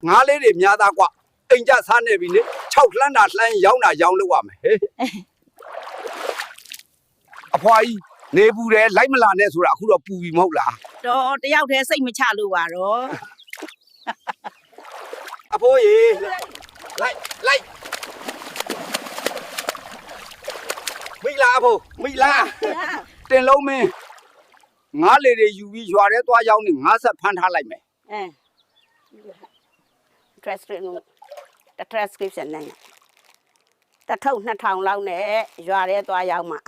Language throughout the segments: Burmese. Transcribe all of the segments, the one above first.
ငါးလေးတွေများသားကွာအိမ်ကြစားနေပြီလေ6လှမ်းတာလှမ်းရောင်းတာရောင်းလို့ရမယ်ဟေးအဖွာကြီးနေပူတယ်လိုက်မလာနဲ့ဆိုတာအခုတော့ပူပြီမဟုတ်လား တော့တယောက်တည်းစိတ်မချလို့ပါတော့ အဖိုးကြီးလိုက်မိလားအဖိုးမိလားတင်လုံးမင်းငါးလေတွေယူပြီးရွာထဲသွားရောက်နေငါးဆက်ဖမ်းထားလိုက်မယ် transcription နဲ့တထုပ်2000လောက်နဲ့ရွာထဲသွားရောက်မှာ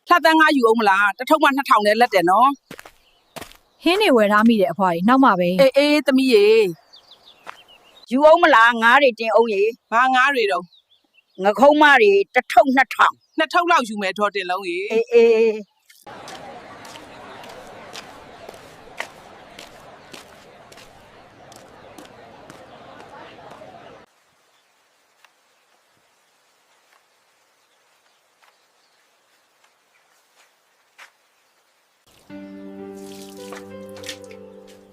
လှတန်းငါယူအောင်မလားတထုပ်မှ2000နဲ့လက်တယ်နော် ဟင်းနေဝယ်ထားမိတယ်အဖွာကြီးနောက်မှပဲ အေးသမီးရေယူအောင်မလားငါးတွေတင်အောင်ရေဘာငါးတွေတော့ငခုံးမတွေတထုပ်2000လောက်ယူမယ်တော့တင်လုံးရေအေး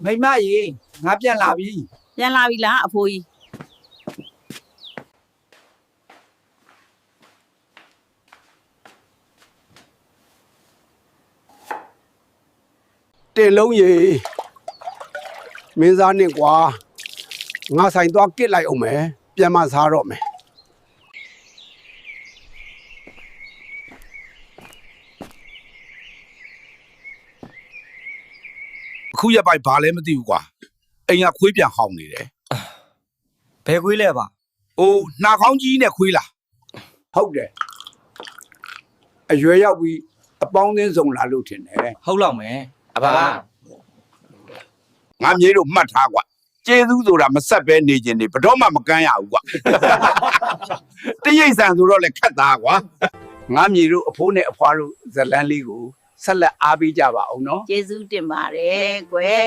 မိမကြီးငါပြန်လာပြီ ပြန်လာပြီလားအဖိုးကြီး တင်လုံးရေမင်းစားနေကွာငါဆိုင်သွားကစ်လိုက်အောင်မယ်ပြန်မစားတော့မယ်အခုရပိုက်ဘာလဲမသိဘူးကွာအိမ်ကခွေးပြန်ဟောင်းနေတယ် ဘယ်ခွေးလဲပါ အိုးနှာခေါင်းကြီးနဲ့ခွေးလားဟုတ်တယ်အရွယ်ရောက်ပြီးအပေါင်းအသင်းဆုံးလာလို့ထင်တယ် ဟုတ်လောက်မယ်အဘ ငါမြေးတို့မှတ်ထားကွာကျေးဇူးဆိုတာမဆက်ပဲနေခြင်းနေဘယ်တော့မှမကမ်းရဘူးကွာတရိပ်ဆန်ဆိုတော့လည်းခတ်သားကွာငါမြေးတို့အဖိုးနဲ့အဖွားတို့ဇလန်းလေးကိုဆက်လက်အားပေးကြပါအောင်နော် ကျေးဇူးတင်ပါတယ်ကွယ်